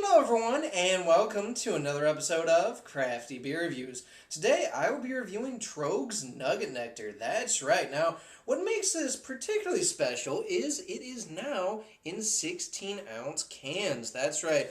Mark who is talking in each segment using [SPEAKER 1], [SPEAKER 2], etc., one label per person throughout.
[SPEAKER 1] Hello everyone, and welcome to another episode of Crafty Beer Reviews. Today I will be reviewing Tröegs Nugget Nectar. That's right. Now, what makes this particularly special is it is now in 16-ounce cans. That's right.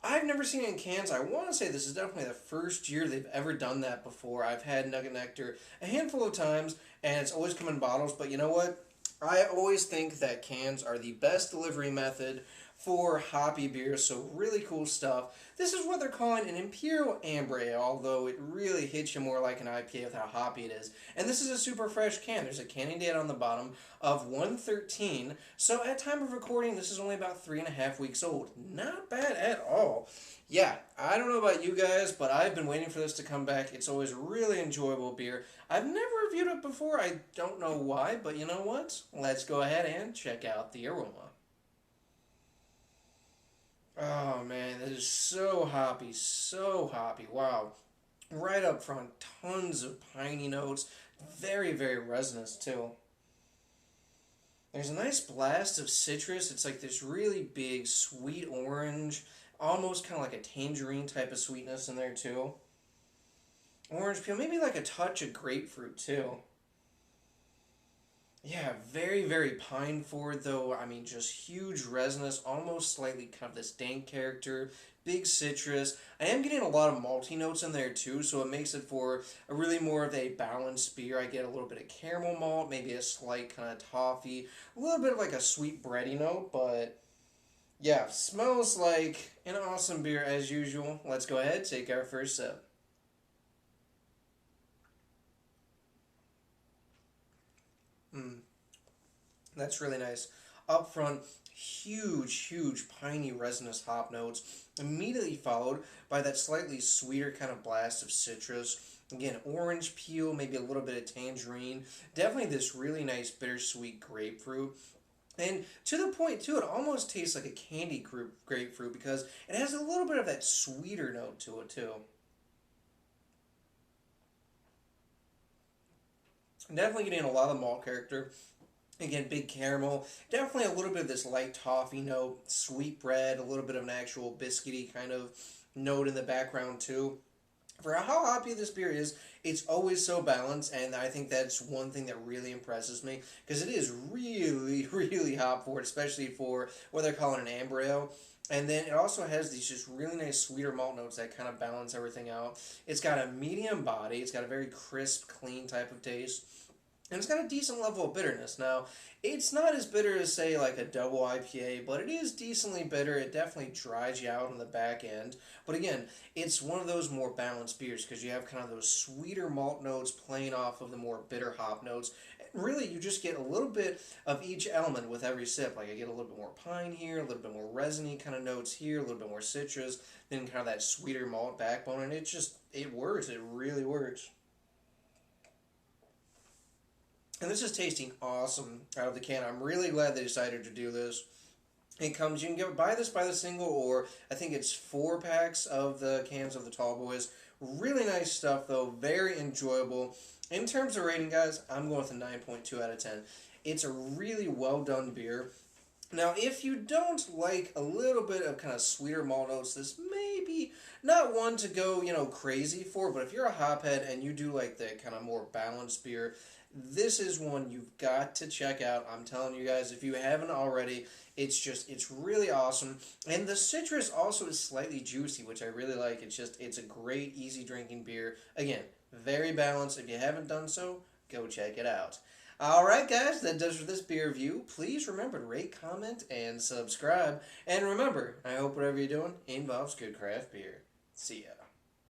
[SPEAKER 1] I've never seen it in cans. I want to say this is definitely the first year they've ever done that before. I've had Nugget Nectar a handful of times, and it's always come in bottles, but you know what? I always think that cans are the best delivery method for hoppy beers, so really cool stuff. This is what they're calling an Imperial Amber Ale, although it really hits you more like an IPA with how hoppy it is. And this is a super fresh can. There's a canning date on the bottom of 1/13, so at time of recording, this is only about 3.5 weeks old. Not bad at all. Yeah, I don't know about you guys, but I've been waiting for this to come back. It's always really enjoyable beer. I've never reviewed it before. I don't know why, but you know what? Let's go ahead and check out the aroma. Oh man, this is so hoppy, so hoppy. Wow. Right up front, tons of piney notes. Very, very resinous too. There's a nice blast of citrus. It's like this really big sweet orange, almost kind of like a tangerine type of sweetness in there too. Orange peel, maybe like a touch of grapefruit too. Yeah, very, very pine forward though. I mean, just huge resinous, almost slightly kind of this dank character, big citrus. I am getting a lot of malty notes in there too, so it makes it for a really more of a balanced beer. I get a little bit of caramel malt, maybe a slight kind of toffee, a little bit of like a sweet bready note, but yeah, smells like an awesome beer as usual. Let's go ahead, take our first sip. Mm. That's really nice. Up front, huge, huge piney resinous hop notes, immediately followed by that slightly sweeter kind of blast of citrus. Again, orange peel, maybe a little bit of tangerine. Definitely this really nice bittersweet grapefruit. And to the point, too, it almost tastes like a candy grapefruit because it has a little bit of that sweeter note to it, too. Definitely getting a lot of the malt character. Again, big caramel. Definitely a little bit of this light toffee note, sweet bread, a little bit of an actual biscuity kind of note in the background too. For how hoppy this beer is, it's always so balanced, and I think that's one thing that really impresses me because it is really, really hop forward, especially for what they're calling an amber ale. And then it also has these just really nice sweeter malt notes that kind of balance everything out. It's got a medium body. It's got a very crisp, clean type of taste. And it's got a decent level of bitterness. Now, it's not as bitter as, say, like a double IPA, but it is decently bitter. It definitely dries you out on the back end. But again, it's one of those more balanced beers because you have kind of those sweeter malt notes playing off of the more bitter hop notes. And really, you just get a little bit of each element with every sip. Like, I get a little bit more pine here, a little bit more resiny kind of notes here, a little bit more citrus, then kind of that sweeter malt backbone. And it works. It really works. And this is tasting awesome out of the can. I'm really glad they decided to do this. It comes, you can buy this by the single, or I think it's 4 packs of the cans of the Tall Boys. Really nice stuff, though. Very enjoyable. In terms of rating, guys, I'm going with a 9.2 out of 10. It's a really well done beer. Now, if you don't like a little bit of kind of sweeter malt notes, this may be not one to go, crazy for, but if you're a hophead and you do like the kind of more balanced beer, this is one you've got to check out. I'm telling you guys, if you haven't already, it's really awesome. And the citrus also is slightly juicy, which I really like. It's a great, easy drinking beer. Again, very balanced. If you haven't done so, go check it out. Alright guys, that does for this beer review. Please remember to rate, comment, and subscribe. And remember, I hope whatever you're doing involves good craft beer. See ya.